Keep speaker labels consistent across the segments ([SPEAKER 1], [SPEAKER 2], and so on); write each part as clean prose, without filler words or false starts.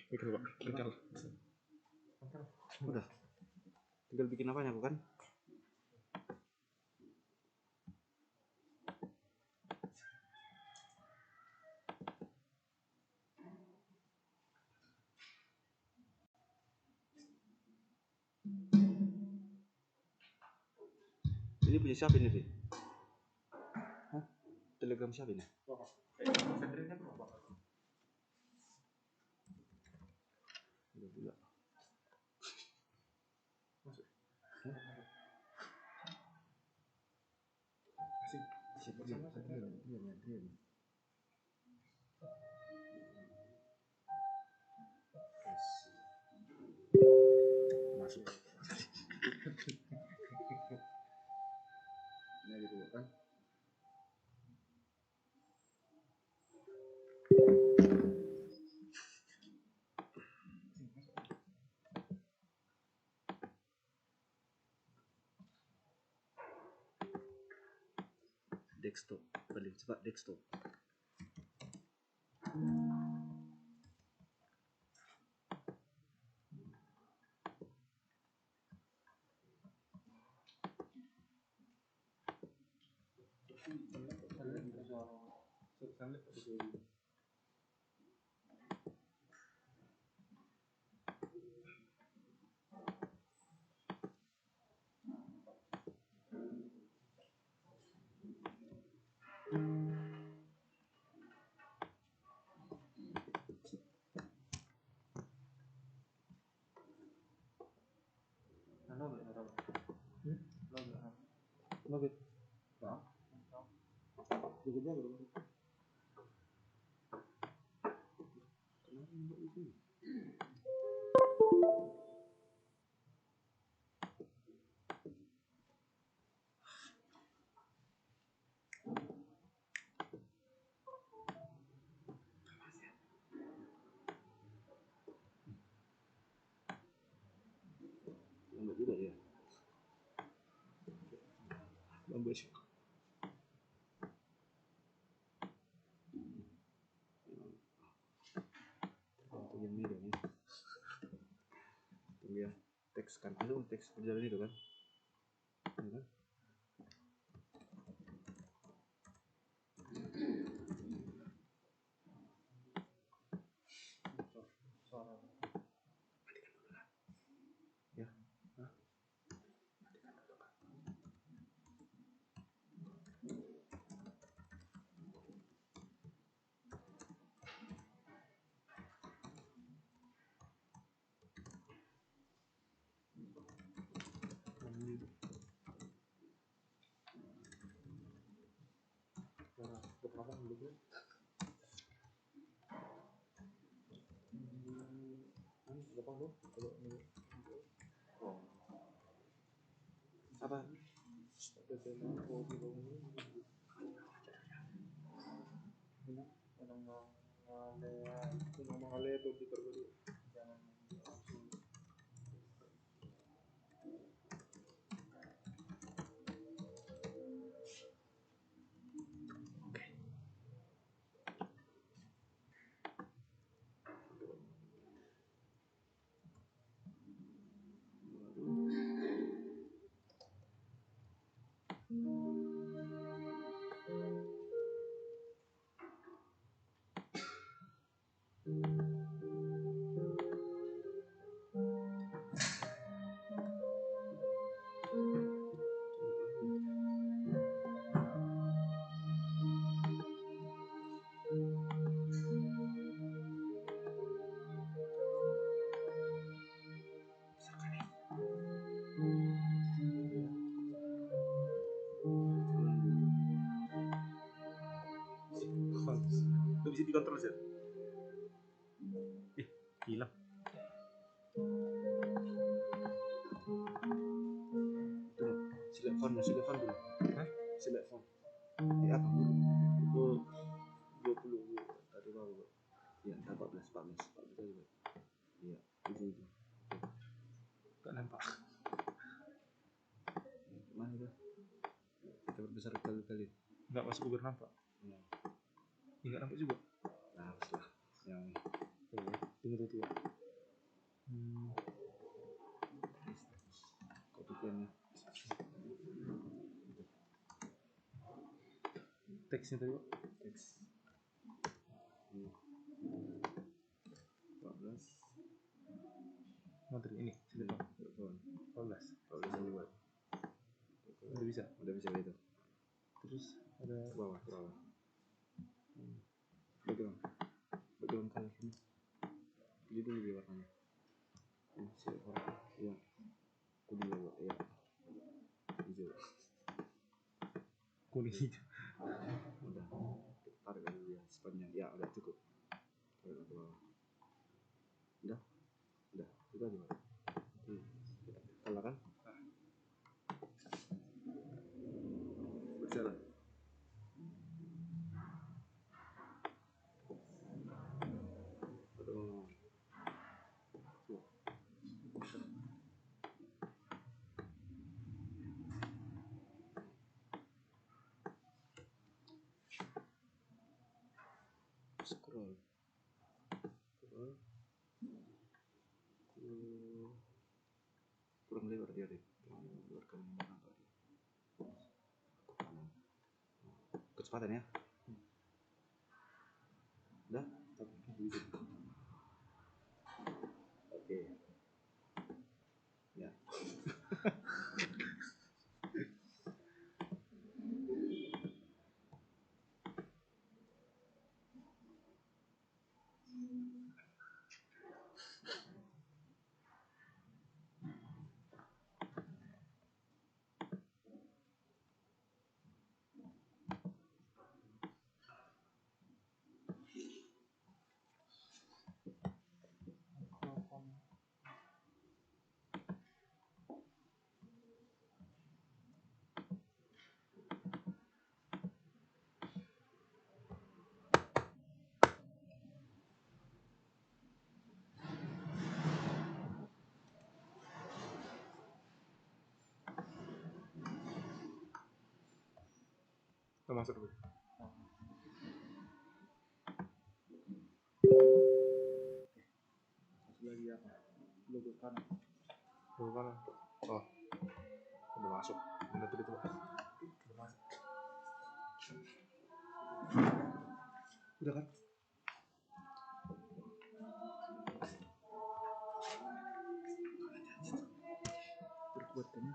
[SPEAKER 1] Begal Pak, begal. Udah. Tinggal bikin apanya bukan? Ini punya siapa ini, Fi? Hah? Telegram siapa ini? Udah juga. Masuk. Nah gitu kan. Desktop paling cepat desktop. Logit. Nah. Juga belum. Lambat juga ya. Lambat sih. Yang ini dong. Tunggu ya. Teks kan, teks perjalanan itu kan. Ya kan? Apa? Itu bisa dikontrol sih. Hilang. Tuh, select phone dulu. Hah? Select phone. Di apa dulu? Itu 20 tadi baru. Ya, 14 juga. Iya, itu. Gak nampak. Mana itu? Kita berbesar kali-kali. Enggak masuk Google nampak. Enggak nampak juga. Nah, setelah yang ini Tunggu tuh. Kopiannya. Teksnya tadi Pak. Teks. 14. Materi ini sudah 14 juga. Udah bisa itu. Terus ada bawah. Background color ini. Jadi dulu dia warnanya. Silver. Ya. Kuning ya. Hijau. Kuning hijau. Udah. Tarik aja dia sepanjang. Ya udah cukup. Udah. Itu aja. Kalah kan? Berjalan. Scroll kurang lebar dia deh, lebarkan mana tadi kecepatan ya. Udah oke ya. Kita masuk dulu. Lagi apa? Logo kanan. Oh, udah masuk. Bener tadi tuh. Udah masuk. Udah kan? Perbuatannya.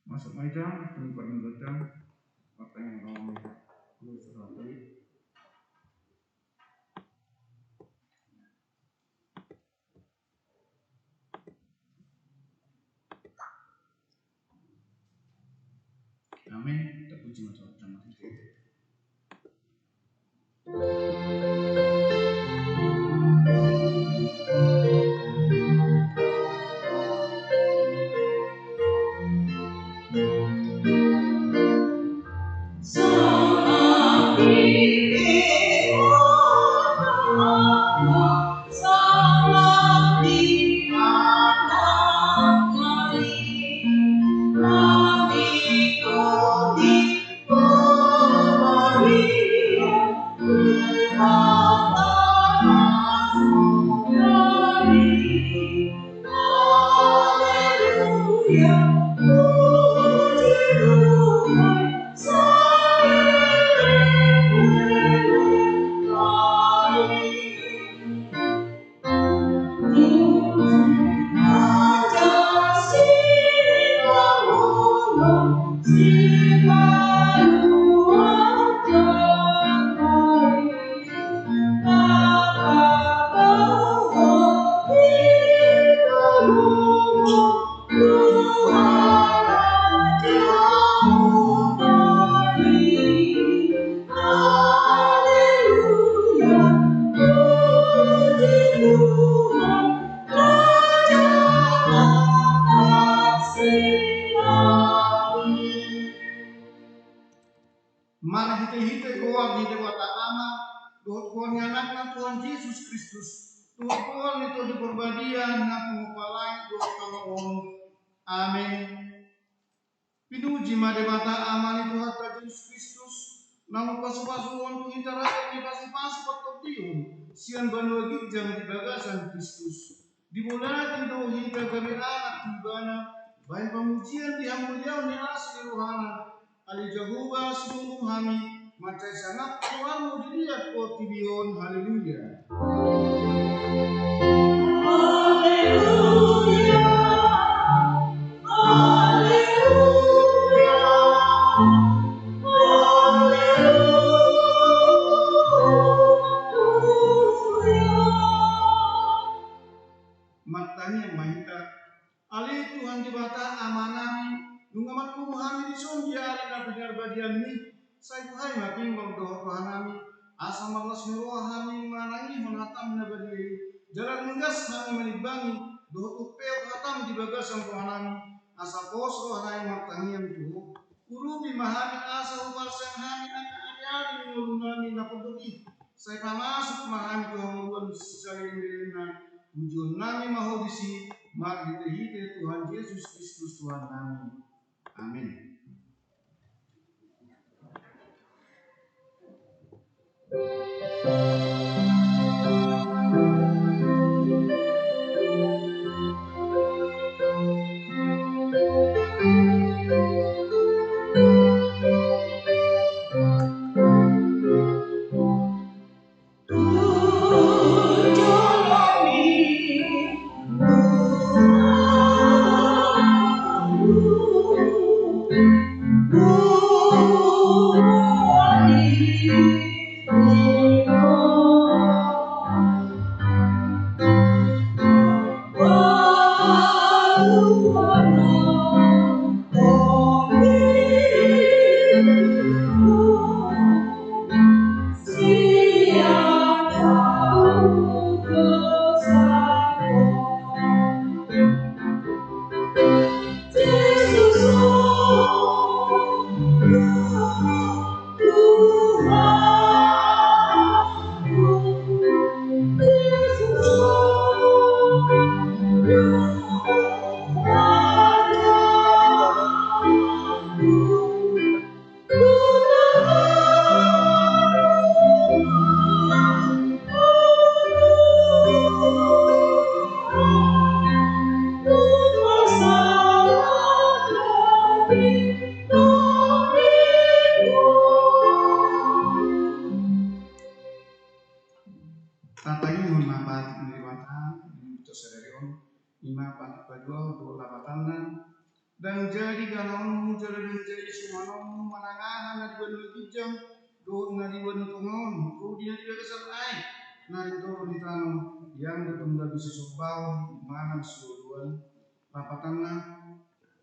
[SPEAKER 1] Masuk meja, tempat membaca, apa yang kamu tulis rapi. Amin. Terpuji Tuhan. Terima kasih. Mari kita kuat di dewata ama, Tuhan anak Tuhan Yesus Kristus. Tuhan itu di perbadian, naku palai Tuhan kalawon. Amin. Pinuji madewata ama ni Tuhan Yesus Kristus. Namu pasu-pasuan tu kita rakyat ni pasu-pasu patok tiun. Sian banua gijang di bagasan Kristus. Dimulai itu hingga kami anak tibana. Baik pemujian dihamuliau ni asli rohana. Ali Jehovah sungguh kami macai sangat Tuhanmu dilihat kotibion. Haleluya. Haleluya. Haleluya. Haleluya. Matanya mahita ali Tuhan dibata amanami nungaman kumuhami disondia na benar badian ni saya hai making doa Tuhanami asam malas merohami manangi menatam na badi jalan ngegas nami menibangi doa upeo hatam di bagasan Tuhanami asa pos rohanai martangian tuh urubi mahami asa uparsang hani anak-anak ngulunami napodoki saya kamasuk mahami Tuhan sisa-sisa tujuan nami mahodisi mari hite Tuhan Yesus Kristus Tuhan kami. Amin. jadi ganaon jalan jadi sumanom manangahan na diwan kijang do na diwan tungon do dia dia kesal ai na itu ditano yang ketunda bisa sobaw mana suruan rapatanna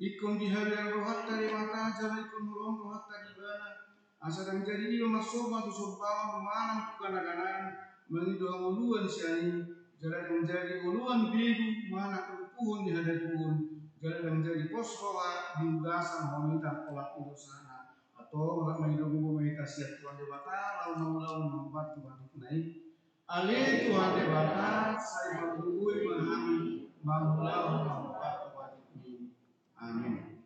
[SPEAKER 1] ikon di harian rohat dari mata jalan ikon mulong rohat dari bana asa dan jadi dia masuk matu sobaw mana kana-kana mengido amuluan siani jalan menjadi uluan biru mana kepuhun di hadapan jalan menjadi posroa di ugasan wanita kolak urusana atau orang mengido wanita siap Tuhan dewata lalu membuat Tuhan naik alih Tuhan dewata saya berhubung memahami membuat Tuhan ini amin.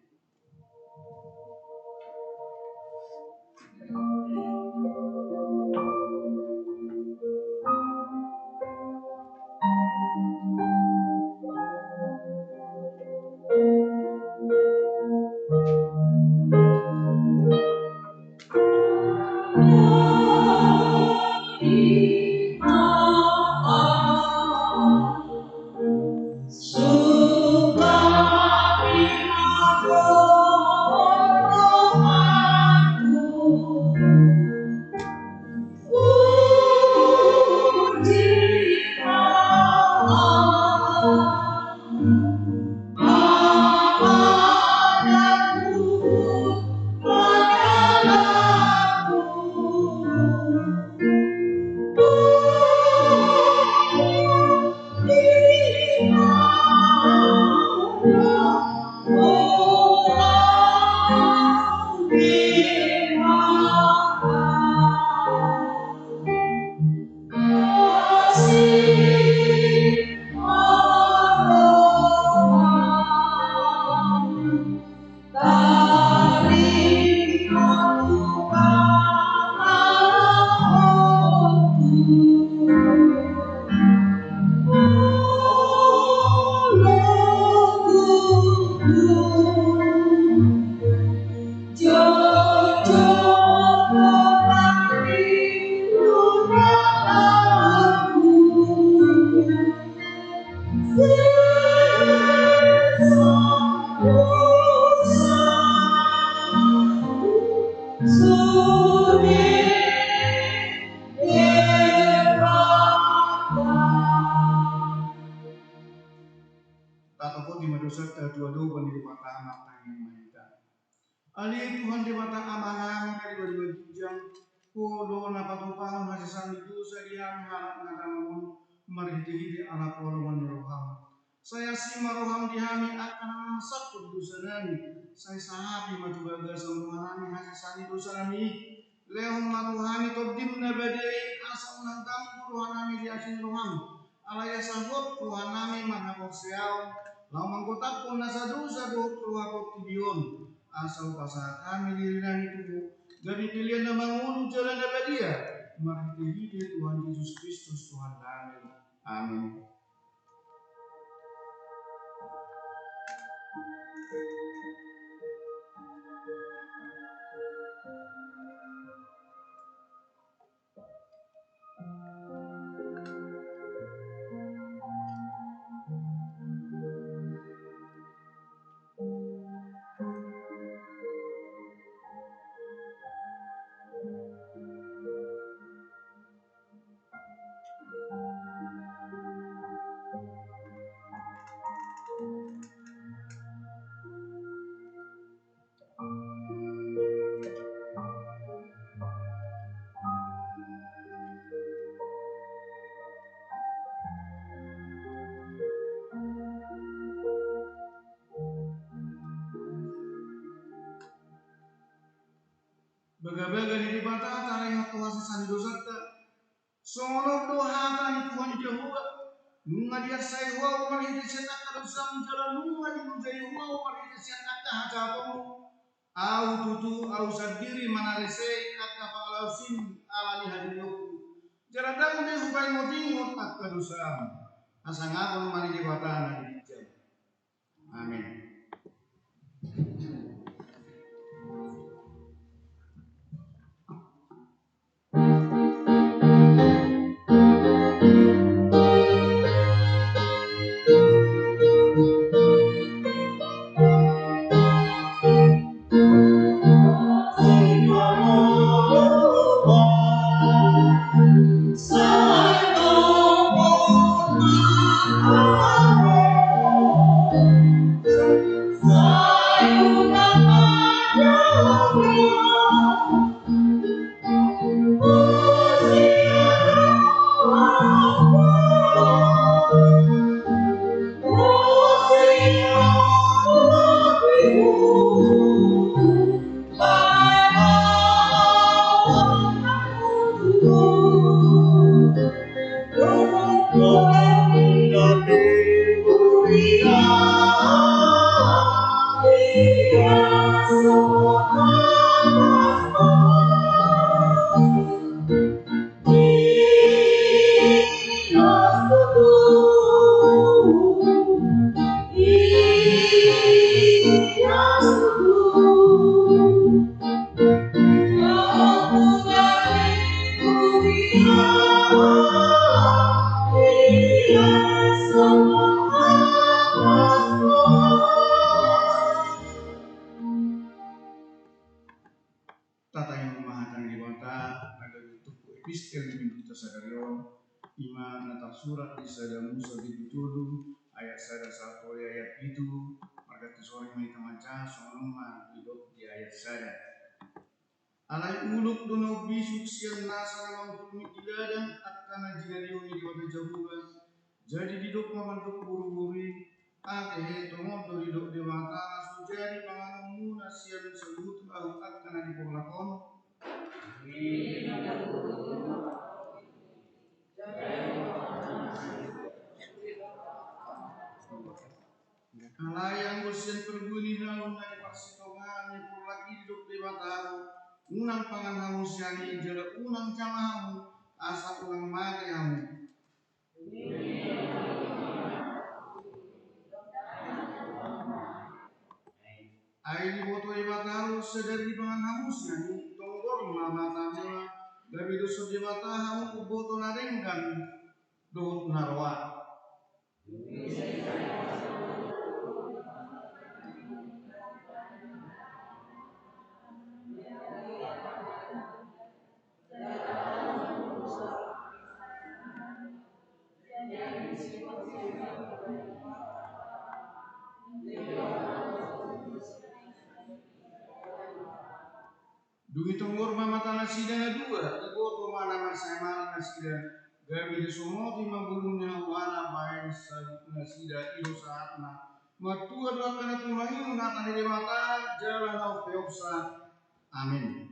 [SPEAKER 1] Ali Tuhan di mata amanah dari bagi jam kodo na patupahan hasisan itu sedian harap ngatamun marhiti anak polongan roham. Saya si maroham dihami akan masak kudusanani. Saya sahabi maju baga sembuhanami hasisan itu sanami. Lehom maruhani todim nabadai asam nangkam rohanami di asin roham. Alaya sahut rohanami manapok siaw. Lamang kotak pun nasa dosa do rohakot tibion. Asal pasal kami dirinan itu dari pilihan nama ulu jalan dapat dia mari hidup Tuhan Yesus Kristus Tuhan kami amin. Baga-baga di bata taring kuasa sani dosa sono doha tani Tuhan Yehova nunga dia sai wa mari di senak karusam jalan nunga di mujai wa mari di senak hajamu au tutu au sadiri manarese kata palau sim alani hadiroku jaradang de hukai motingot tak karusam asangapun mari di bata na di jam amin. tata yang memahatan di mata naga YouTube epistel di kita sadarion iman natal surat di sada Musa di tujuh ayat sada satu ayat itu maka sore mai tamaca sonoma hidup di ayat sada alai uluk dono bisuk sian nasa namang dan akan jinariu di wata jahugan jadi hidup membantu buru-buri ate tomo do hidup di mata sujari panganmu nasian sebut au akan di polakon Kalayang usian perguni naun dari persitongan yang lagi hidup di matamu unang pangan hamu siani jala unang jamamu asa ulang mati hamu Aini boto di matamu sedari pangan hamu siani tonggor mama tamela dari dosa di matamu kuboto narenggan dohut narwa Dui tonggor mama tanah sidana dua iboto mana masa mana sida gabi de somoti maburunya wana bain sabutna sida ilo saatna matua dua kana tumahin ngata di mata jalan au peopsa amin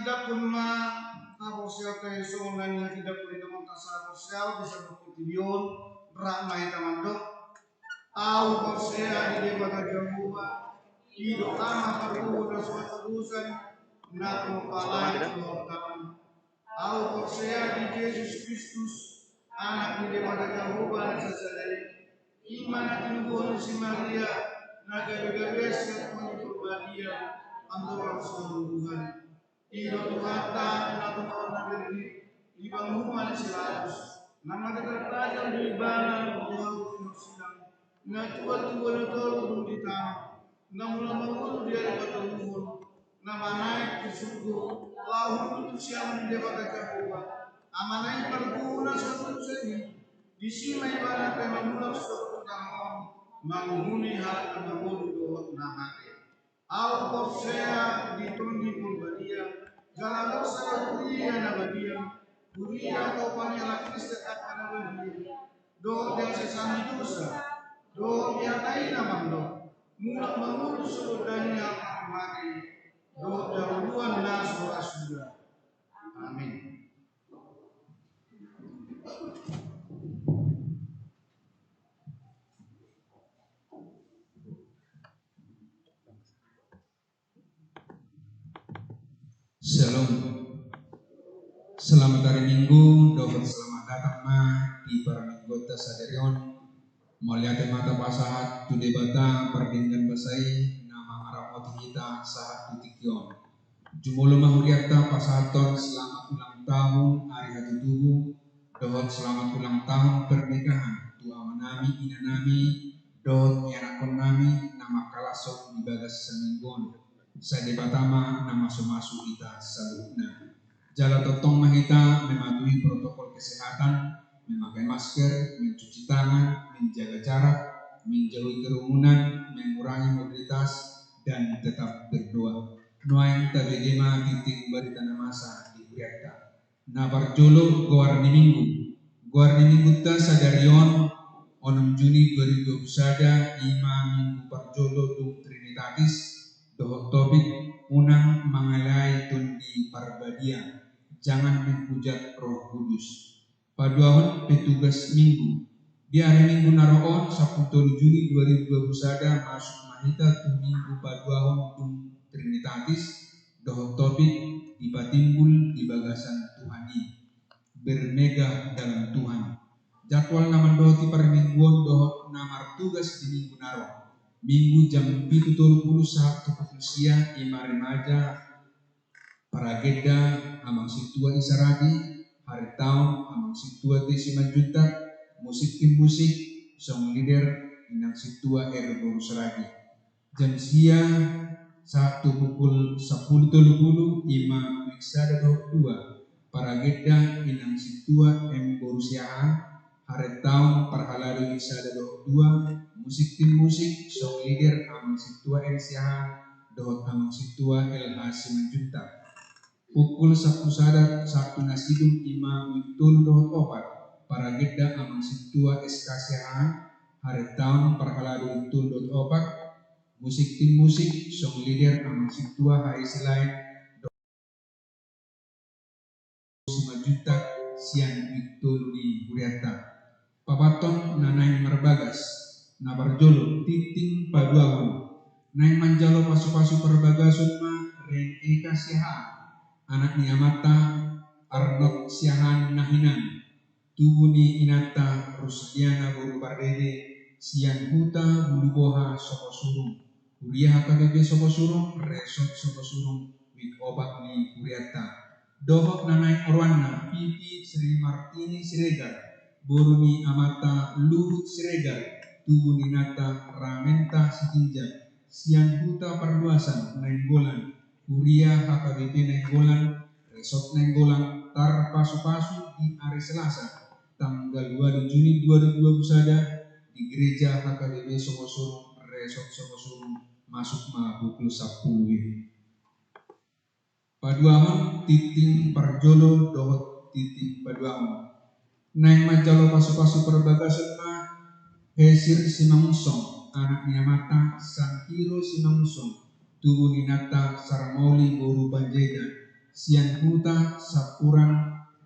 [SPEAKER 1] tidak pun ma abosel kay songan yang tidak pun itu mantasa abosel bisa berkution ramai tamandok au bosel di depan jamuba hidup ama perlu suatu urusan nak mempalai Tuhan au bosel di Yesus Kristus anak di depan jamuba sesadari iman tinubuhan si Maria naga-naga yang menyerupai antara Tuhan Iro Tuhan Tuhan Nabi di bangunan selatus nama terpelajar di bala Tuhan sedang ngatua Tuhan tolong di tanah namun dia dapat umur nama naik ke surga lalu itu siapa dia dapat Jehovah amanai perguna satu segi di sini ibarat memang suatu tahun manghuni hal anamodu dohot nahake. Au korsea ditundi pulbadia, galano sana kuria nabadia, kuria topani ala Kriste akan nabadia, dohot yang sesami dosa, dohot yang lain namando, mulak mengurus sudahnya mati, dohot yang duluan nasu asuda. Amin.
[SPEAKER 2] Shalom. Selamat hari Minggu, doa selamat datang di Paraminggu Sadarion. Melihat mata pasahat tu debata perbincangan basai nama Arab kita saat tutikion. Jumolo mahuriata pasahaton selamat ulang tahun hari hati tubuh. Doa selamat ulang tahun pernikahan tua manami inanami doa mianakon nami nama kalasok di bagas semingguan. Saya pertama nama sumasu kita salutna. Jala totong mahita mematuhi protokol kesehatan, memakai masker, mencuci tangan, menjaga jarak, menjauhi kerumunan, mengurangi mobilitas, dan tetap berdoa. Nuain tabedema titik berita masa di Buriata. Na parjolo goarni minggu ta sadarion 6 Juni 2021 minggu parjolo dung Trinitatis. Dohot topik unang mangalai tundi parbadia, jangan menghujat Roh Kudus. Paduahon petugas minggu. Di hari Minggu naroon 10 Juli 2021 masuk mahita tu minggu paduahon tung Trinitatis. Dohot topik dipatimbul di bagasan Tuhani, bermegah dalam Tuhan. Jadwal nama dohoti permingguan dohot namar tugas di minggu naroon. Minggu jam 7.30 saat kepolisian ima remaja parageda amang situa isaragi hari tahun amang situa desiman juta musik song leader inang situa erbo seragi jam siang 1 pukul 10.30 ima wiksada 22 parageda inang situa emborusiaan hari tahun parhaladu wiksada 22 musik song leader amang situa LCH dohot amang situa LH Simanjunta pukul 1 sadar 1 nasidum ima witul dohot opat parageda amang situa SKCH hari tahun parhaladu witul dohot opat musik song leader amang situa HIC lain dohot Simanjunta siang witul di Buriata papaton nanai marbagas nabarjolo titing paduahon naing manjalo pasu-pasu perbagasun ma ren eka siahaan anak niamata Arnot siahan nahinan tubuni inata Rusdiana buru bardede sian huta bulu boha soko surung Uriah KBB soko surung resot soko surung wik obat ni Uriata dohok nanai orwana Pipi Sri Martini Siregar Boruni amata Luhut Siregar Tubuni nata ramenta sitinja siang huta perluasan nainggolan Uriah HKBP nainggolan resort nainggolan tar pasu-pasu di hari Selasa tanggal 2 Juni 2021 di gereja HKBP Sokosurung resort Sokosurung masuk pukul 10 paduahon titing parjolo dohot titing paduahon naing majalo pasu-pasu perbagasan ma Hesir Simangsong anak niamata Sangkiro Simangsong tubuh ninata Sarmoli boru banjeda sian huta Sapuran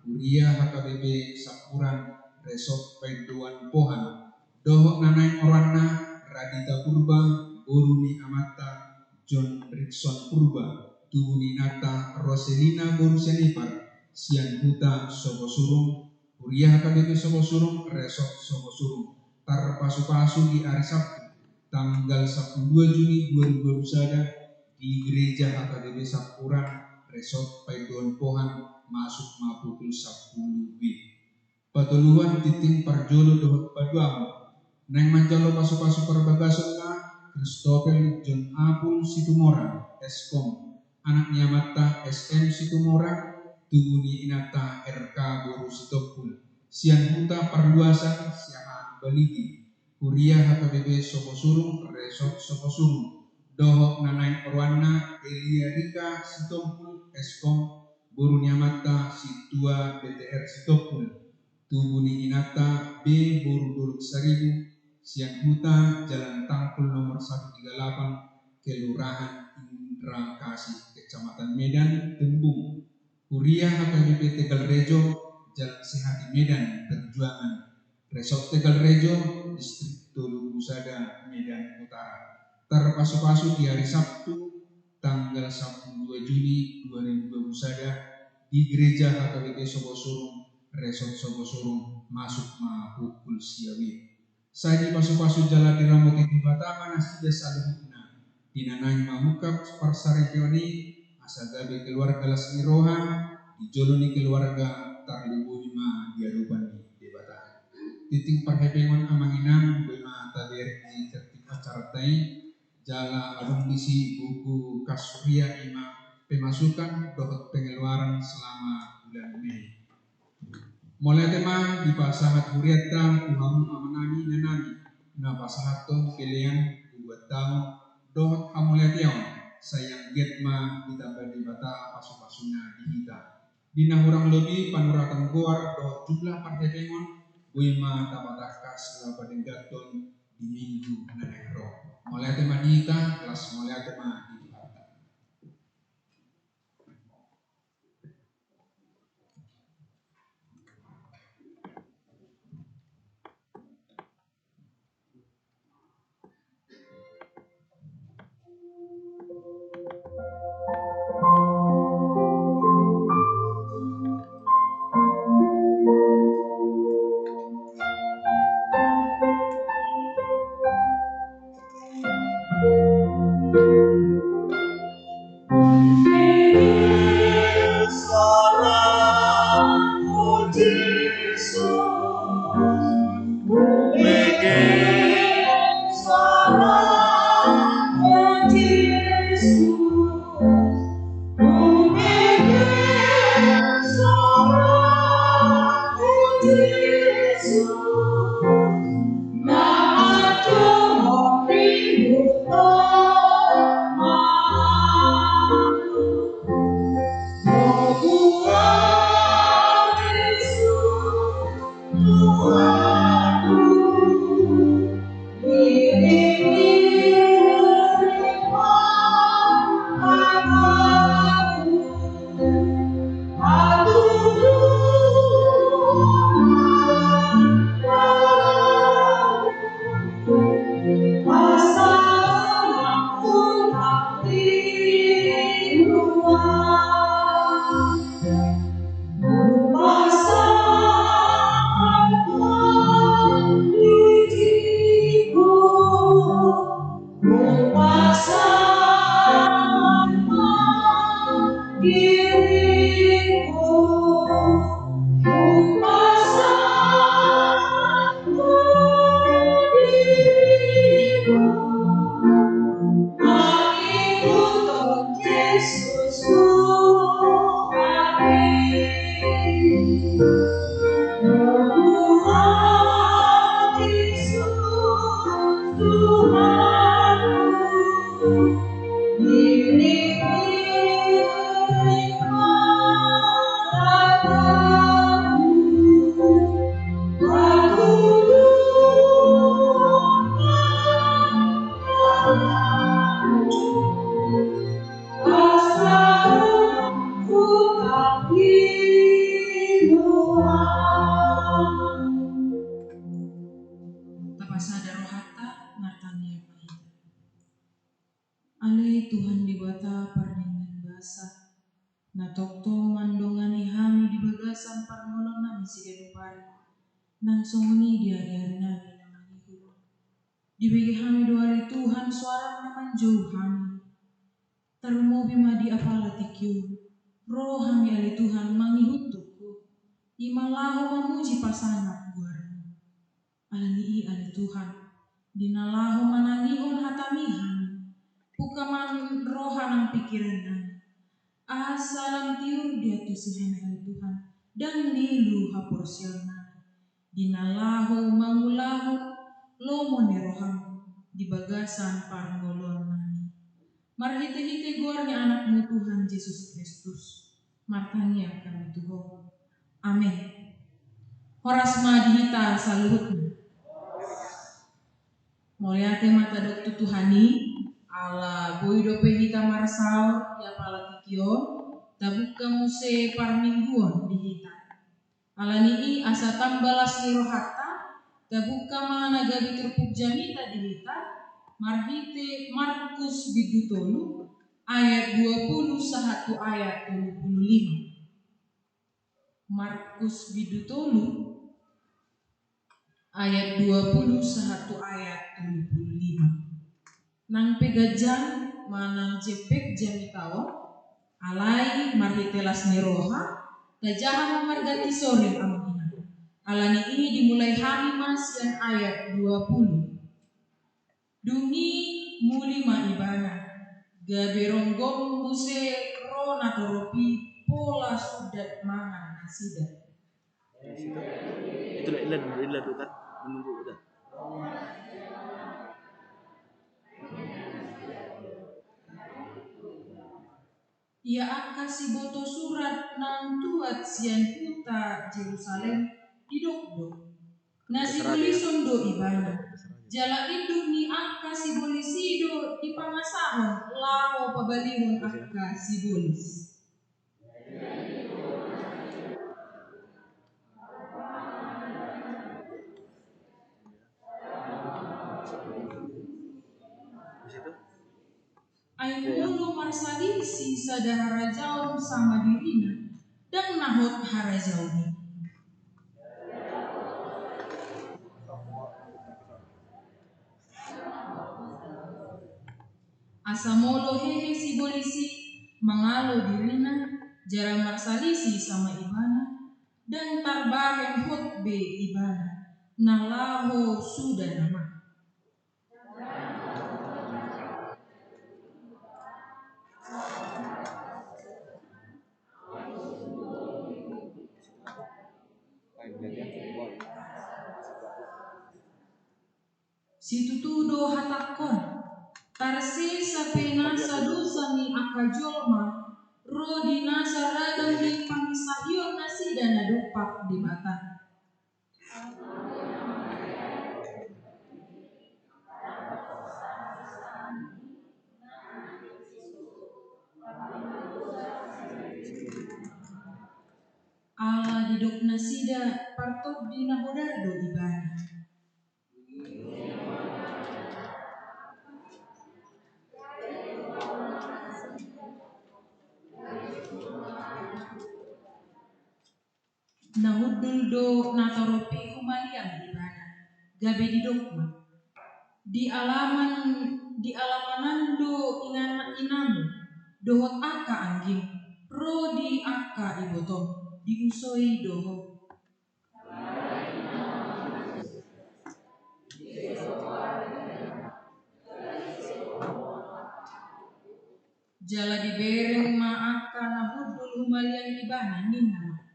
[SPEAKER 2] Uriah HKBP Sapuran resort Peduan Pohan dohok nanai orana Radita Purba boru ni amata John Rickson Purba tubuh ninata Roselina boru senipar sian huta Sokosurung Uriah HKBP Sokosurung resort Sokosurung tar pasu-pasu di hari Sabtu tanggal 2 Juni 2021 di gereja HKBP Sapuran resort Paidon Pohan masuk pukul 10 WIB. Patuluhan titing parjolo dohot paduam nang manjalo pasu-pasu perbagasan na Christopher John Apul Situmora Eskom anak niamata SM Situmora tubuni inata RK Boru Sitopul sian huta perluasan siahan Baligi Kuria HKBP Sopo Surung Resort Sopo Surung Dohok Nanai Orwana Elia Rika Sitompul Eskom Buru Nyamata Situa BTR Sitopul Tubuni Inata B Buru Duluk Seribu Siang Huta Jalan Tangkul nomor 138 Kelurahan Indra Kasih Kecamatan Medan Tembung. Kuria HKBP Tegal Rejo Jalan Sehati Medan Perjuangan Resort Tegal Rejo Distrik Tolu Husada Medan Utara. Terpasu-pasu di hari Sabtu tanggal 2 Juni 2002 Husada di Gereja HKBP Sopo Surung Resort Sopo Surung masuk pukul siawi. Saya di pasu-pasu jalan di Rambuti di Batama nasida saluhutna dinanai mamukap parsari pioni asagabe keluarga Lasmi Roha di joloni keluarga Tarliwunima diadupan di Batama. Titik perhebengan amanginam bema taber di tertib acara tai jala adung bisi buku kasuria ima pemasukan dohot pengeluaran selama bulan Mei. Mulai tema di pasahat huriata uhamu amanani nanani na pasahat tong pilihan buat tahun dohot hamuletiawan sayang getma ditambah di bata pasu-pasuna di hita. Dina hurang lebih panuratan goar dohot jumlah perhebengan Wima tabatakas lapadeng gaton di minggu nanero. Mulai tema dita kelas mulai tema di harta.
[SPEAKER 3] Tapasada rohata nartania mahita. Ale Tuhan diwata pardingan basa. Natokto mandongani hami di bagasan parmolon nami sidenu pari. Nang songoni di hari-hari nami namanihu. Di bagi hami doari Tuhan suara namanjauh hami. Tarumo bima di apala tikyu. Roh hami ale Tuhan mangihutuku. Imalahu mamuji pasangan guarmu. Alani ale Tuhan. Dinalahu manangihon hatamihan. Pukaman rohanang pikiran asalam tiur dia tusihan ale Tuhan. Dan lilu hapor sialna. Dinalahu mangulahu lomo ni roham di bagasan parngolon nami. Marhite-hite gornya anakmu Tuhan Yesus Kristus. Martania kami Tuhan. Amin. Horas ma dihita saluhutna. Moliate mata doktu Tuhani ala boido pehita marsal ya pala tikio tabuka muse parmingguon dihita. Ala nii asa tambalas ni rohata tabuka mana gabi terpuk jamita dihita. Marhite Markus bidutolu ayat 20 sahatu ayat 25. Markus bidutolu ayat 20 sahatu ayat 25. Nang pegajang manang jepek jamitawa alai marhitelas neroha tajaha margati sore amina. Alani ini dimulai hari mas yang ayat 20. Dungi muli maibana gaberonggong buse rona toropi pola sudat mangan nasida.
[SPEAKER 4] Itu ilan tuh kan menunggu udah.
[SPEAKER 3] Ia akasi boto surat nang tuat sian puta Jerusalem didok-dok. Nasi boli sondo ibana. Jala induk ni akasi boli sido di pangasahon lao pabalihon akasi bolis. Ayo marsali sisa dahara jauh sama dirina dan nahot hara jauh ni. Asamolo hehe si bolisi mangalo dirina jarang marsalisi sama ibana dan tarbahen hotbe ibana nalaho sudah nama. Situtudo hatakon tarsi sapena sadusani akajolma rodi nasa radang di pangisahion nasi dan adopak di mata. Ala didok nasida partok di nahodardo ibana. Nahudul do natoropi humaliang ibana gabe didokma di alamanan do inamu dohot aka angging ro di aka ibotom diusoi doho jala dibereng ma aka nahudul humaliang ibana ninna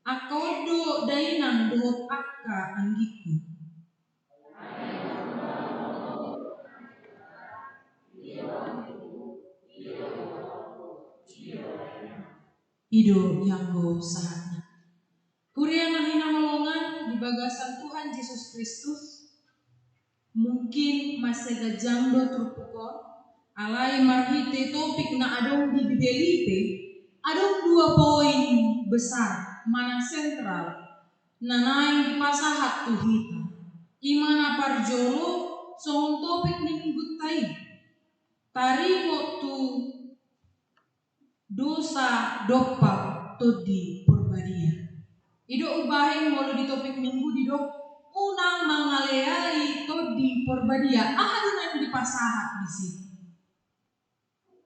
[SPEAKER 3] aka odo dainang dohot aka anggiku. Ido yanggo sahatnya. Kuriana hina holongan di bagasan Tuhan Yesus Kristus. Mungkin masih gajangdo terpukul. Alai marhite topik na adong di bibelipe. Adong 2 poin besar mana sentral. Nanai di pasahat tuhita. Imana parjolo sohon topik ni minggu tai. Tariko tu dosa dopak todi porbadia. Ido ubahin molo di topik minggu didok unang mangaleai todi porbadia. Ahadunan di pasahat di sini.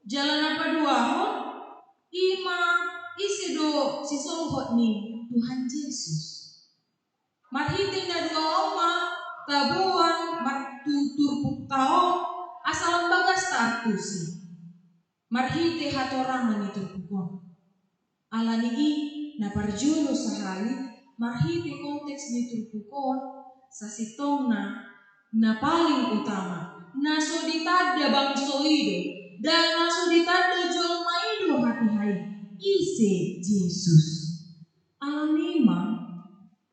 [SPEAKER 3] Jalan apa dua hon? Ima isido si sohot ni Tuhan Yesus. Marhiting na 2 oma tabuan martutur puktao asal bagas tartusi. Marhite hatorangan itu pukon. Alani i na parjulo sahali marhite konteks ni turpukon sa sitongna Na paling utama, naso ditanda bangso ido, dan naso ditanda jolma ido hati-hai, ise Yesus. Ala memang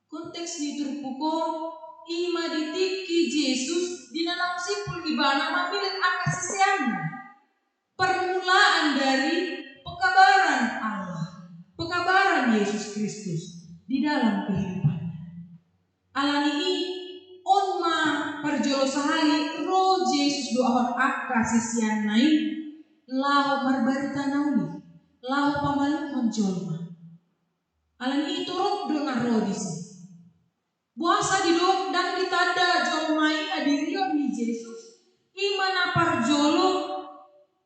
[SPEAKER 3] konteks liturpuko ima ditiki Yesus di dalam sipul ibana mamilit akasisiana. Permulaan dari pekabaran Allah, pekabaran Yesus Kristus di dalam kehidupannya. Alani onma perjolo sahali roh Yesus doa akasisian naik lahu marbarita nauli, lahu pamalu menjolma. Alani turut dona roh disi. Buasa di dok dan ditanda jolmai adirion di Yesus. Imana parjolo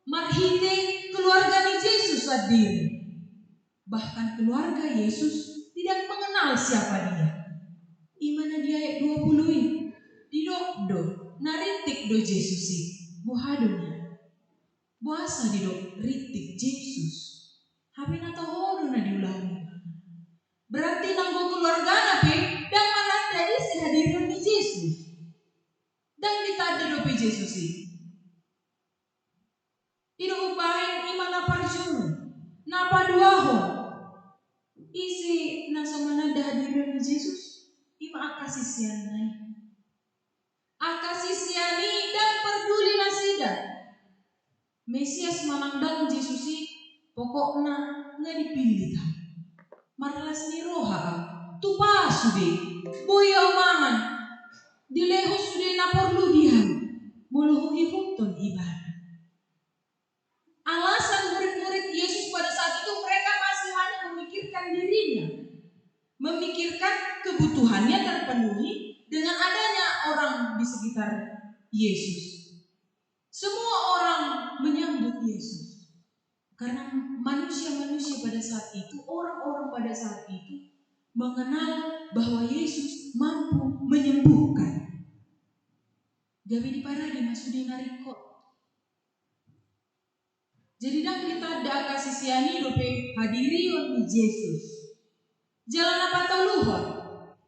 [SPEAKER 3] marhite keluarga di Yesus hadir. Bahkan keluarga Yesus tidak mengenal siapa dia. Imana dia ayat 20 ini. Didok do naritik do Yesus buhadunya. Buasa didok ritik Yesus. Habe nata horo na diulangi. Berarti nanggo keluarga nape dan mananda isi hadirin di Yesus. Dan ditanda do pe Yesus ini. Ino upahin imana parjun, napa duaho, isi nasamana hadirin Yesus, ima akasisianai, akasisiani dan peduli nasida. Mesias manandang Yesusi, pokoknya nggak dipilih kan, marlas ni roha, tupa sude, boya omangan, dilehu sude naporlu diam, muluhu ihutun ibadah. Alasan murid-murid Yesus pada saat itu mereka masih hanya memikirkan dirinya, memikirkan kebutuhannya terpenuhi dengan adanya orang di sekitar Yesus. Semua orang menyambut Yesus karena manusia-manusia pada saat itu, orang-orang pada saat itu mengenal bahwa Yesus mampu menyembuhkan. Gabi di parade masudi narikot. Jadi dah kita ada akasisiani dope hadirion di Yesus. Jalan apa taluhon?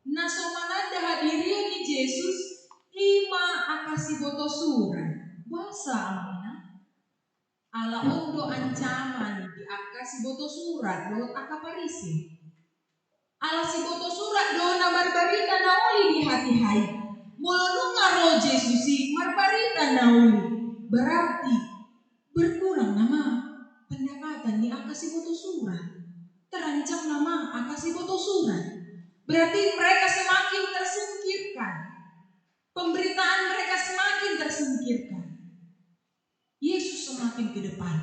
[SPEAKER 3] Naso manada hadirion di Yesus ima akasi boto surat. Bahasa amina. Ala ondo ancaman di akasi boto surat dohot akaparisi. Ala si boto surat dohot na barbarita nauli di hati hai. Molonunga roh Yesusi marbarita nauli. Berarti berkurang nama pendapatan di akasi boto surat, terancam nama akasi boto surat. Berarti mereka semakin tersingkirkan, pemberitaan mereka semakin tersingkirkan. Yesus semakin ke depan.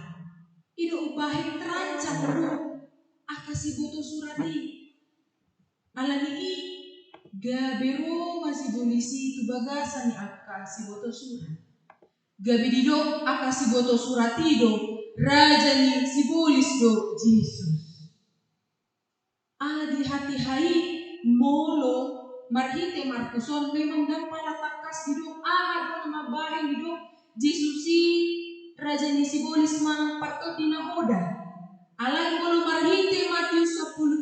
[SPEAKER 3] Ida upahin terancam dulu akasi boto surat ini. Alani gabero masih polisi itu bagasan ni akasi boto surat. Gabi didok akasi boto suratido raja ni sibolis do Yesus. Ala di hati hai molo marhite markuson memang dan palatakas didok do nama bahin didok Yesusi raja ni sibolis manang patot dinahoda. Ala molo marhite Matius 12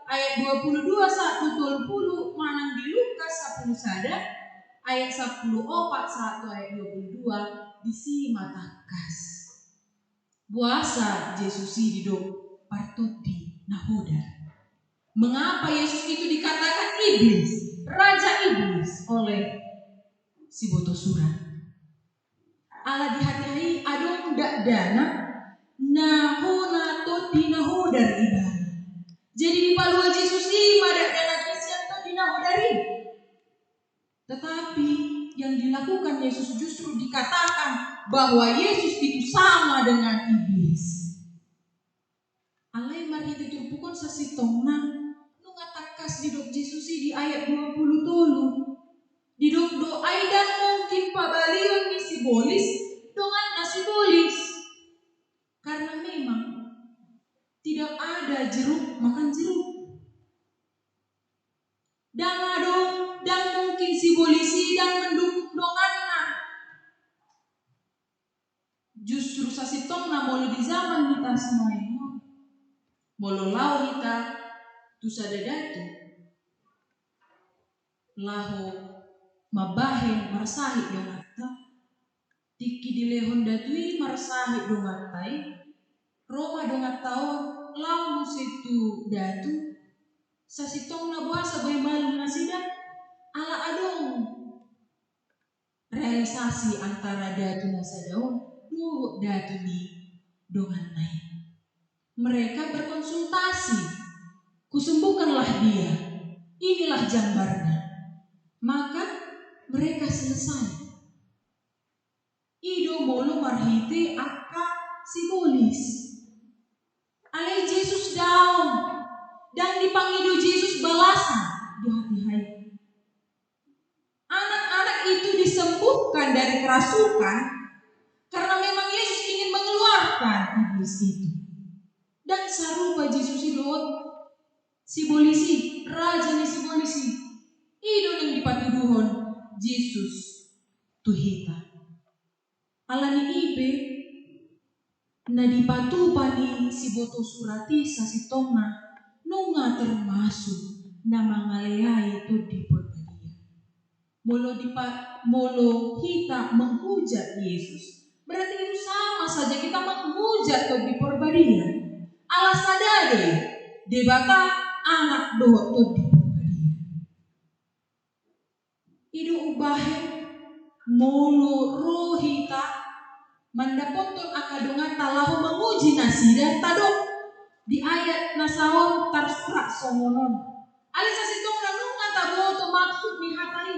[SPEAKER 3] ayat 22 1 20 manang di Lukas 10 sada ayat 10 opat 1 ayat 22 disi matakas. Buasa Yesusi didok partuti nahoda. Mengapa Yesus itu dikatakan iblis, raja iblis oleh si boto surat? Ala di hati adong dak dana nahona toti nahodar ibadah. Jadi di palua Yesusi madak dana kisian to dinahodari. Tetapi yang dilakukan Yesus justru dikatakan bahwa Yesus itu sama dengan iblis. Alai mari itu terpukul sasitongna nungatakas didok Yesus di ayat 20 tolu. Didok do aidan mungkin pabalion ni sibolis dengan nasibolis. Karena memang tidak ada jeruk makan jeruk. Dan mungkin sibolisi dan mendukung donganna. Justru sasitongna molo di zaman kita semua ini. Molo lau kita tu sadadatu. Lahu mabahen marasahi dongatta, tiki dilehon datui marasahi dongattai, Roma dongattaon lau situ datu, sasitong na buasa bay malu nasida, ala adong realisasi antara datu nasadaon, duo datu di dongattai. Mereka berkonsultasi, kusembuhkanlah dia, inilah jambarnya. Maka mereka selesai. Ido molo marhite akka simbolis. Alai Yesus daun dan dipangido Yesus balasan di hati hai. Anak-anak itu disembuhkan dari kerasukan karena memang Yesus ingin mengeluarkan iblis itu. Dan sarupa Yesus itu simbolisi, raja ni simbolisi. Ido yang dipatuduhon Yesus tuhita. Alani ibe na dipatupani si boto surati sasitona nunga termasuk na mangaleai itu di perbadia. Molo kita menghujat Yesus, berarti itu sama saja kita menghujat ke di perbadia. Alasadade debata anak doa to di perbadia. Ido ubahe molo rohita mandapotong akadongan talahu menguji nasida tadok di ayat nasaon tarsurak songonon alisa sitong nanunga taboto maksud ni hatai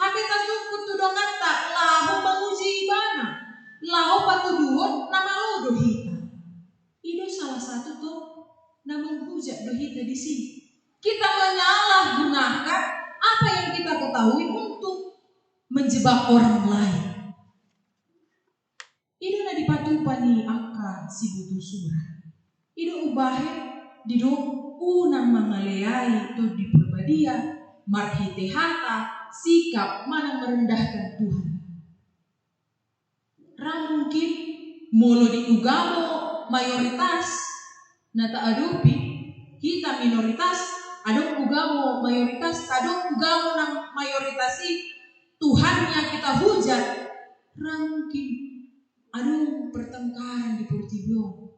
[SPEAKER 3] hape tasukut tudongan tak lahu menguji ibana lahu patuduhon nama lo dohita. Itu salah satu tuh na menghujat dohita di sini. Kita menyalahgunakan apa yang kita ketahui untuk menjebak orang lain. Ido na dipatupani akka si butuh surah. Ido ubahe dido unang mangaleai to di perbadia marhite hata sikap mana merendahkan Tuhan. Mungkin molo di ugamo mayoritas nata adupi kita minoritas adong ugamo mayoritas adong ugamo nang mayoritasi Tuhannya kita hujat. Mungkin aduh pertengkaran di Portibio.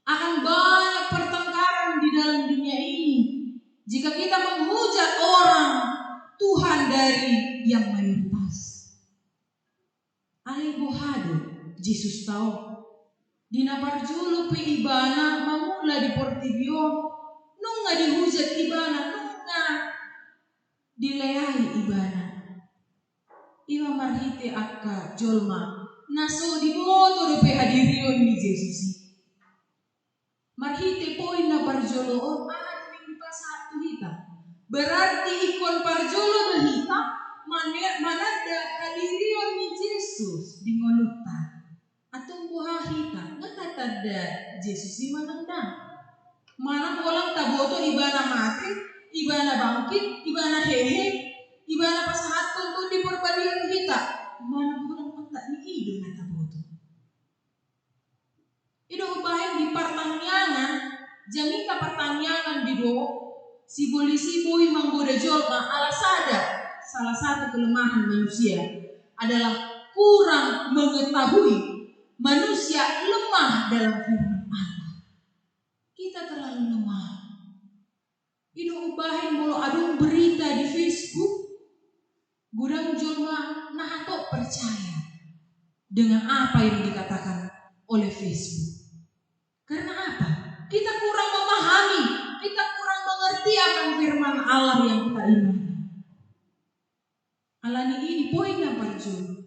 [SPEAKER 3] Akan banyak pertengkaran di dalam dunia ini jika kita menghujat orang Tuhan dari yang mayoritas. Ale bohado Yesus tahu dina parjulu pe ibana mamula di Portibio nunga dihujat ibana nunga dileai ibana. Iwa marhite akka jolma naso di boto do pe hadirion ni Yesus. Marhite poin na parjolo ada di pasatu hita. Berarti ikon parjolo do hita manada hadirion ni Yesus di ngoluta. Atong buha hita ngatatada Yesus di mananda. Mana bolang taboto ibana mati, ibana bangkit, ibana hehe, ibana pasahaton to di perbadian hita. Mana bolang otak ni ido na taboto. Ido ubahin di pertanianan, jamika pertanianan di do, si polisi boy manggoda jolma alasada. Salah satu kelemahan manusia adalah kurang mengetahui manusia lemah dalam firman Allah. Kita terlalu lemah. Ido ubahin bolo adung berita di Facebook, gudang jolma nah tok percaya dengan apa yang dikatakan oleh Facebook. Karena apa? Kita kurang memahami, kita kurang mengerti akan firman Allah yang kita imani. Alani ini poin yang parjul.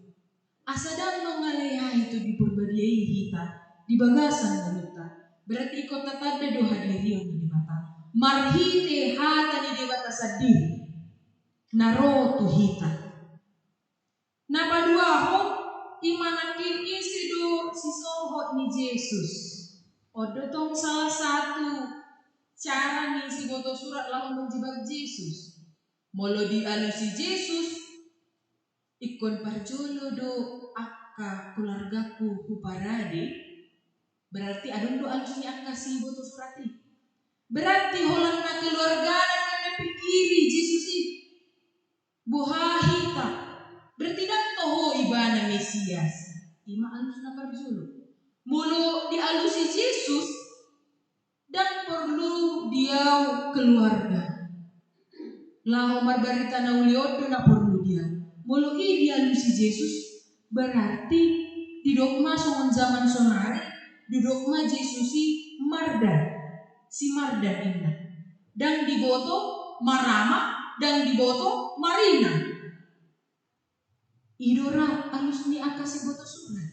[SPEAKER 3] Asadang nongalea itu di perbadiai hita, di bagasan galuta. Berarti ikut tatada do hadirion di bata. Marhite hata di bata sadih. Naro tu hita. Napa dua ho imanakin isi do si sohot ni Yesus. Odo tong salah satu cara nih si boto surat lalu menjebak Yesus. Molo di anu si Yesus ikon parjolo do akka keluargaku huparade. Berarti adon do alus ni akka si boto surati. Berarti holang na keluarga na pikiri Yesus itu. Buhahita berarti dan toho ibana Mesias. Ima alus na parjulu. Mulu dialusi Yesus dan perlu dia keluarga. Laho marbarita na uliodo na perlu dia. Mulu dialusi Yesus berarti di dogma songon zaman sonari di dogma Yesusi mardan. Si mardan inna. Dan diboto marama dan diboto marina. Idora alus ni akasi boto surat.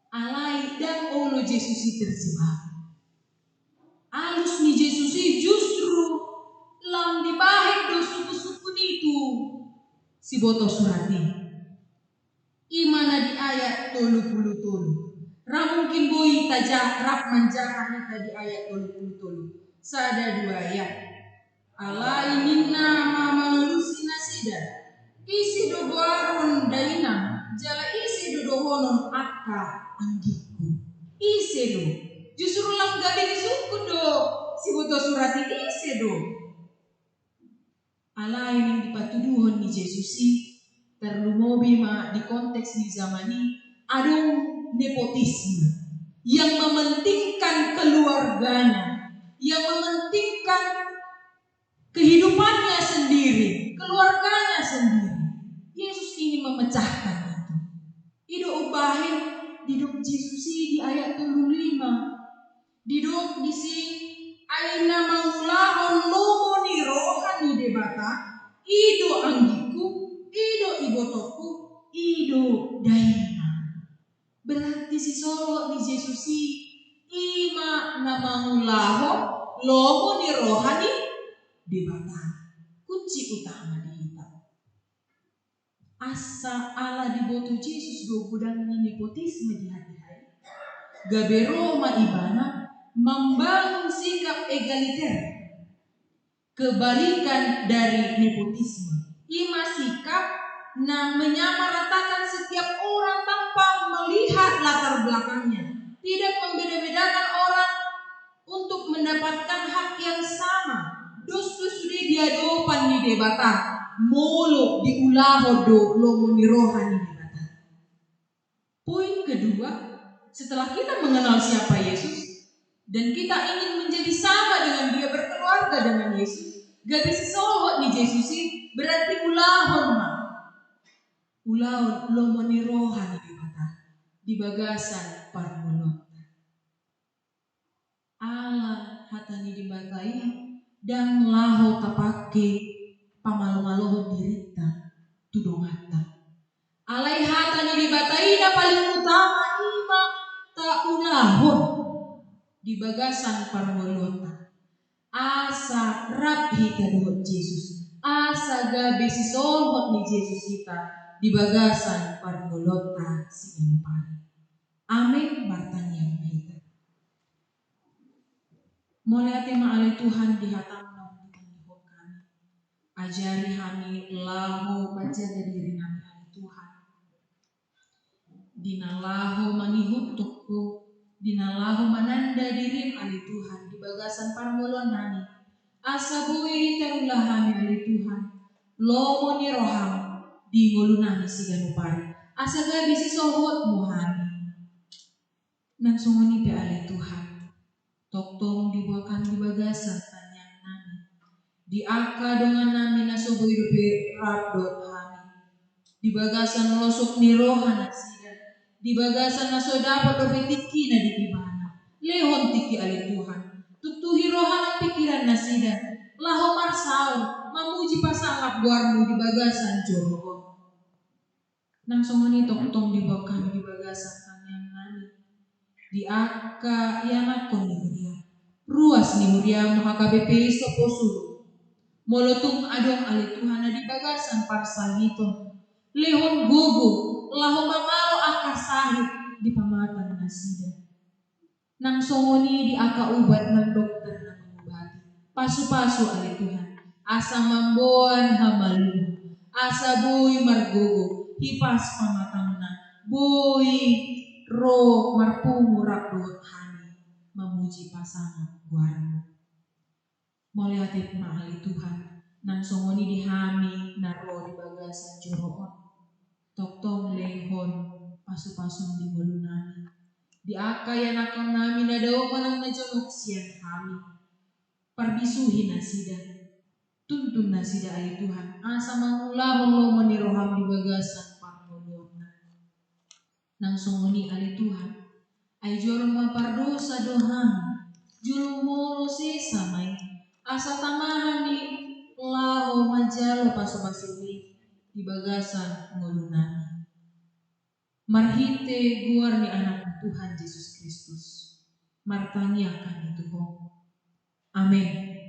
[SPEAKER 3] Alai dan olo Yesusi terjebak. Alus ni Yesusi justru lam dibahik do suku-suku itu si boto surati. Imana di ayat 30. Ramungkin boi tajak rak manjahan di ayat 30. Sada dua ayat. Alai minna mamalusi nasida. Isi do goaron daina. Jala isi do dohonon akka anggiku. Isi do. Justru lam gabi disuku do. Si boto surati isi do. Alai yang dipatuduhon ni Yesusi. Terlumobi ma di konteks di zaman ini. Adong nepotisme. Yang mementingkan keluarganya. Yang mementingkan kehidupannya sendiri. Keluarganya sendiri. Yesus ingin memecahkan itu. Ido ubahin diduk Yesusi di ayat 35. Diduk di si aina mangulahon lomoni rohani debata. Ido anggiku, ido ibotoku, ido daina. Berarti si solo di Yesusi ima namangulaho lomoni rohani debata. Kunci utama di kita. Asa ala diboto Yesus do gudang nepotisme di hati-hati. Gabero maibana membangun sikap egaliter. Kebalikan dari nepotisme. Ima sikap menyamaratakan setiap orang tanpa melihat latar belakangnya. Tidak membeda-bedakan orang untuk mendapatkan hak yang sama. Dostu sudah diadopan di debata. Molo diulaho do lomoni rohani debata. Poin kedua, setelah kita mengenal siapa Yesus dan kita ingin menjadi sama dengan dia, berkeluarga dengan Yesus, gak bisa sohot ni Yesusi berarti ulahon ma. Ulahon lomoni rohani debata di bagasan parmolot. Allah hatani dibatai dan laho tapake pamalu-maluhon dirita tudongata. Alai hatani dibatai na paling utama ima taulahon di bagasan parmolota. Asa rap hita dohot Yesus. Asa gabe si sohot ni Yesus kita di bagasan parmolota sinempari. Amin bartanya kita. Mulai tema alai Tuhan di hatamna kita dihok kami. Ajari kami lahu menjaga diri kami alai Tuhan. Dinalahu mangihutukku. Dinalahu mananda diri alai Tuhan. Di bagasan parmolon nani. Asa bui terulah kami alai Tuhan. Lomo ni roham. Di ngulu nami siganupari. Asa gabi si sohot muhani. Nang sunguni pe alai Tuhan. Toktong dibuakan di bagasan tanyang nami. Di aka dengan nami nasobo hidupi radot kami. Di bagasan losok ni rohan nasida. Di bagasan nasodapat dope tiki na di ibana. Lehon tiki ali Tuhan. Tutuhi rohan ang pikiran nasida. Laho marsaon. Mamuji pasangat buarmu di bagasan joroh. Nang songoni toktong dibuakan di bagasan tanyang nami. Di aka yanakon ni Huria. Ruas ni Huria makakabepe soposulu. Molotung adong ali Tuhan di bagasan parsahito. Lehon gugu. Laho mangalo aka sahit di pamatan nasida. Nang songoni di aka ubat ng dokter na mengubati. Pasu-pasu ali Tuhan. Asa mamboan hamalu. Asa boy margugu. Hipas pamatang na. Boy ro marpumurak dohot hani memuji pasangan guarmu. Moliatit mahali Tuhan. Nang songoni dihami naro di bagasan joroon. Toktong lehon pasu-pasun di nami. Di akay anakang nami nadao manang najonok siang kami. Parbisuhin nasida. Tuntun nasida ay Tuhan. Asa mangulahon lomo ni roham di bagasan pangulona. Nang songoni ali Tuhan. Ay jorong mapardosa doham. Julung molo sesa may. Asa tamahan ni lao majalo pasu-pasuni di bagasan ngulunami. Marhite guar ni anak Tuhan Yesus Kristus. Martangi akan itu ho. Amin.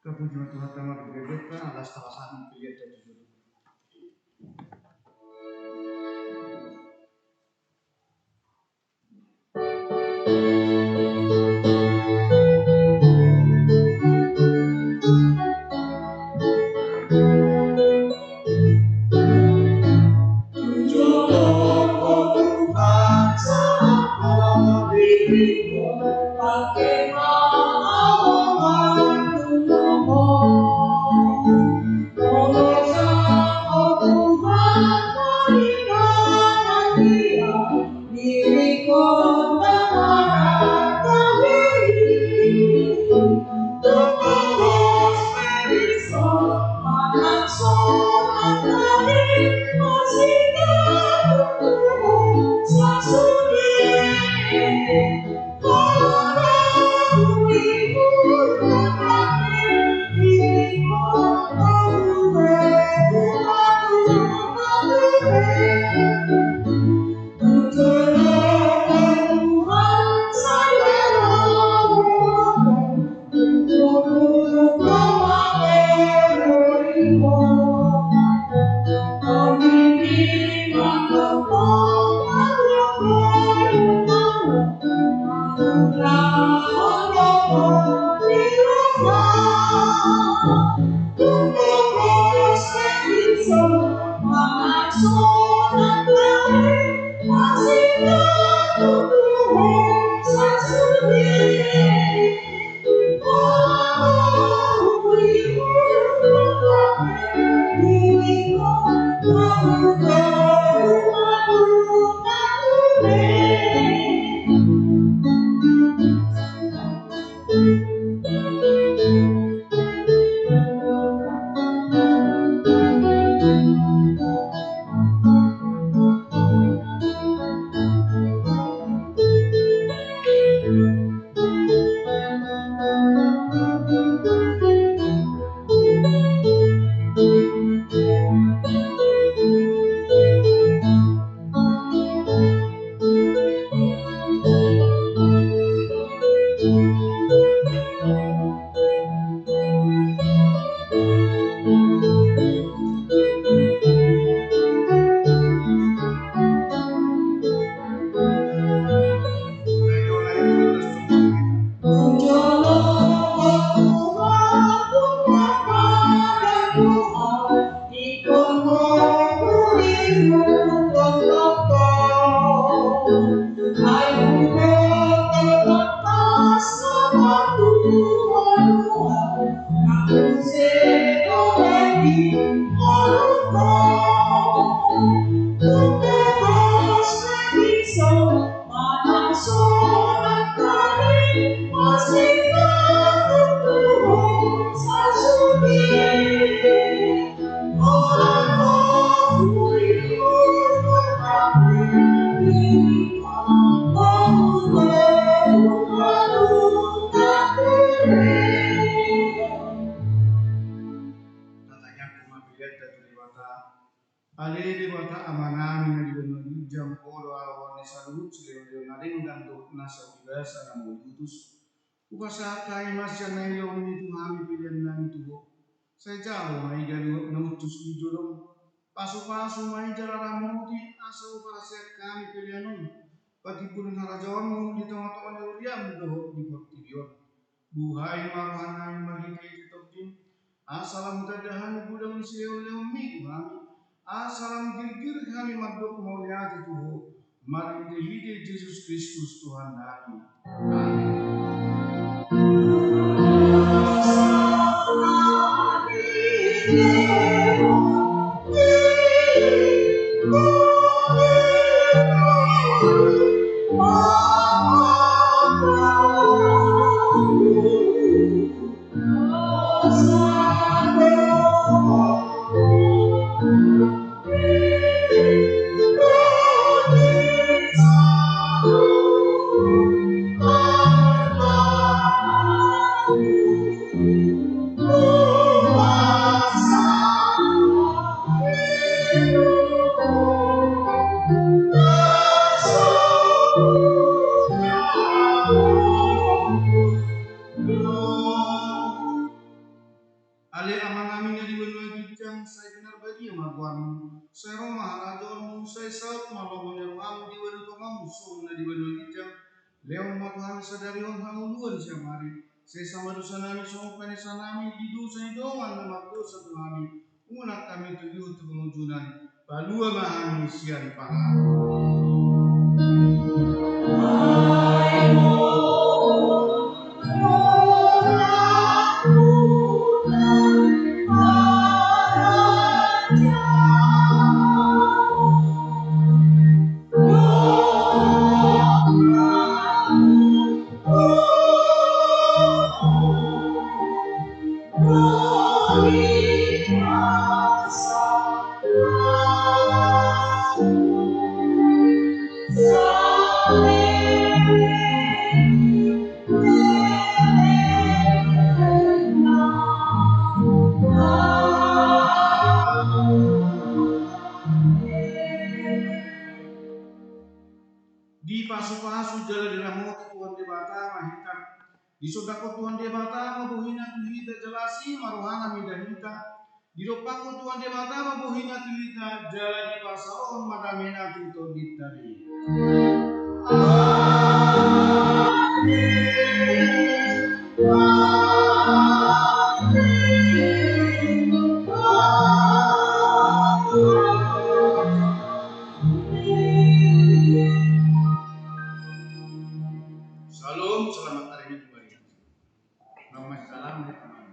[SPEAKER 1] Kepujian Tuhan telah diberikan atas tawasan pilihan dan jujur. Upasakai masya na yung itu hami pilihan na itu. Saya jauh mai gaduh namutus di jolong. Pasu-pasu mai jararamoti asal upasya kami pilihan. Bagi pun harajawan di tengah-tengah uriam doh di portibion. Buhay maruhanay mahigay di tokjin. Asalam tadahan gudang ni siyo leo mi kami. Asalam girgir kami magdok mauliati Tuhan. Mari hide Yesus Kristus Tuhan kami. Amin. Ale amanami nga di benua gitang saya benar bagi maguan saya romah rajon saya saut malongo nyaruang di benua tomam so na di benua gitang leon matuhan sadari on hamuluan siya mari saya sama dosa nami so kanisa nami di dosa idongan na magdosa to nami unak kami tujuh tu pengujunan balua mahami sian pangalan. Di pasu-pasu jala di ramot Tuhan debata mahita di sodako Tuhan debata mabuhina tuhita jelasi maruhana midahita di dopako Tuhan debata mabuhina tuhita jala di pasaon madamena tuto ditari. Salam, selamat hari ini kembali. Nama salam ya teman.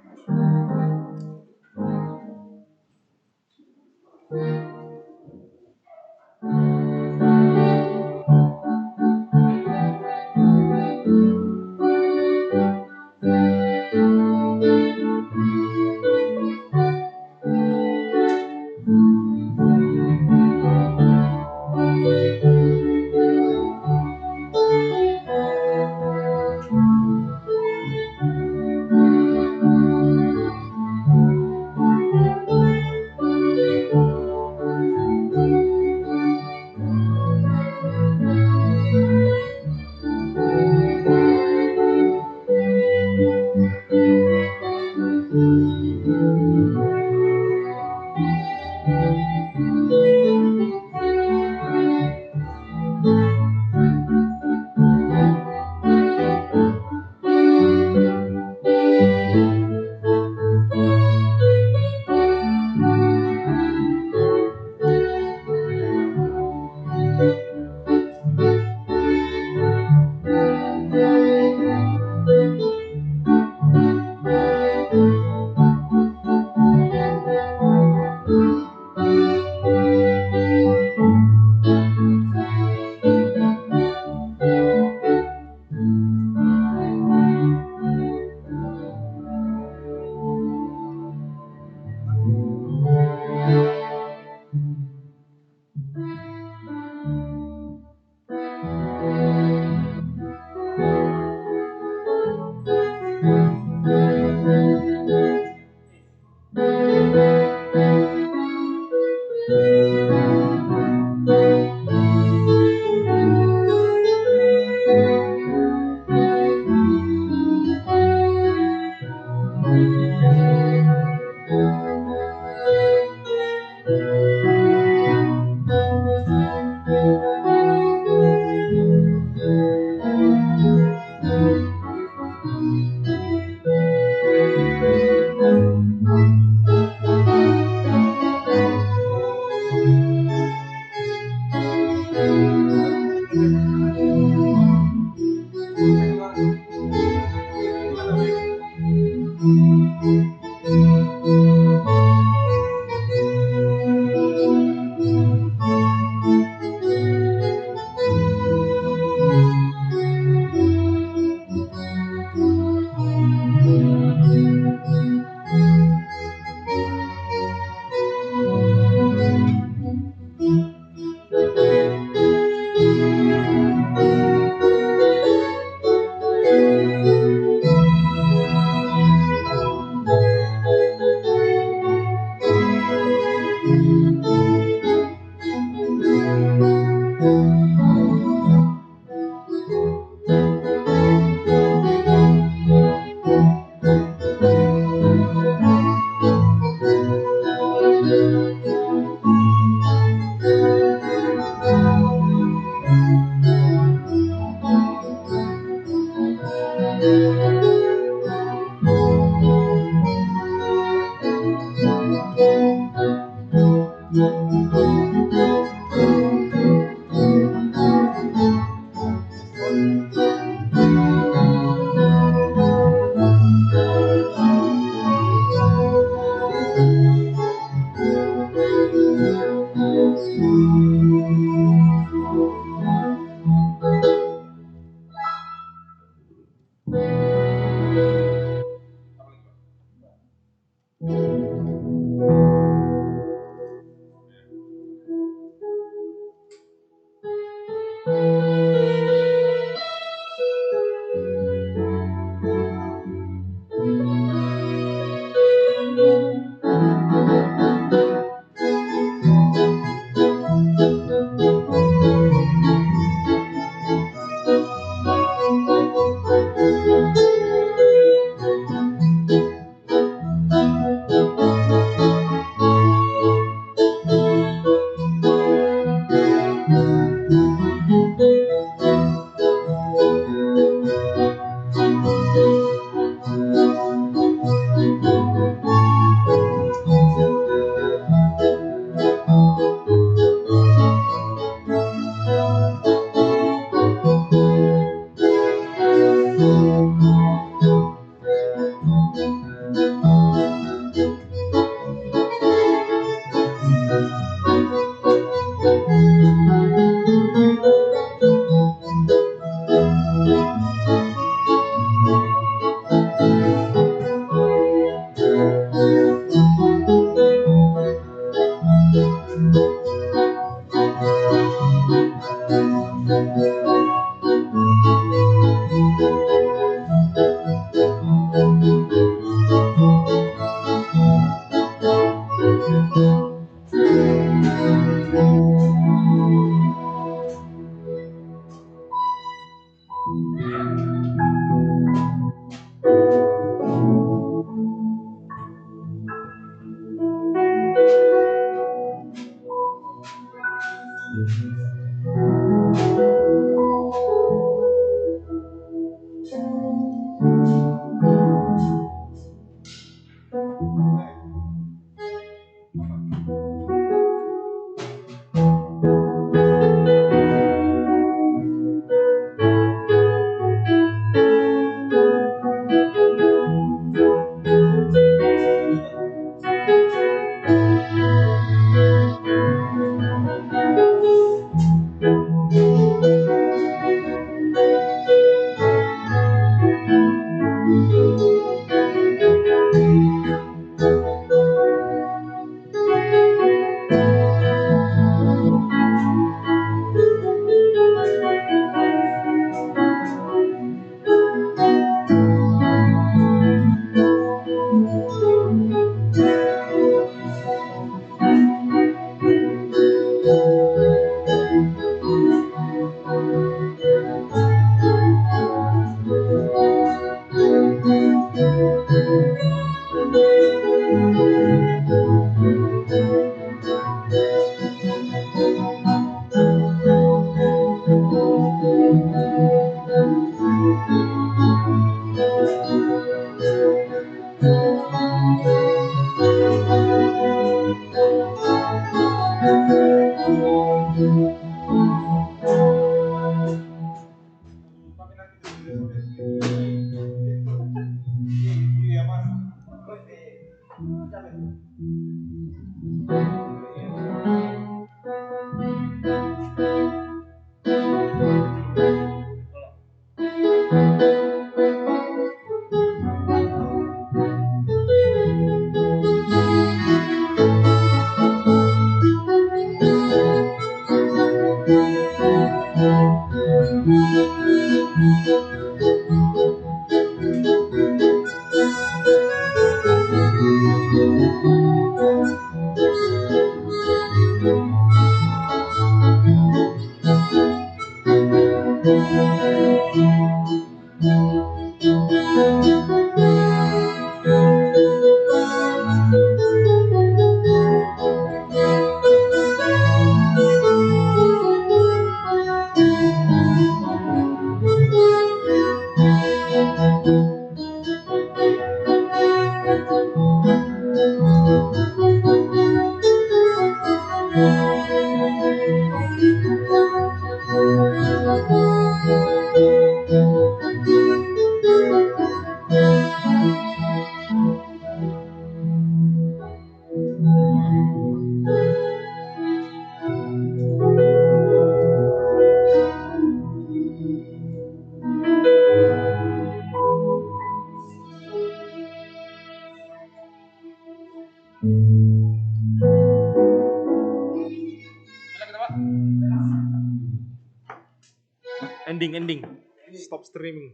[SPEAKER 4] Ending. Stop streaming.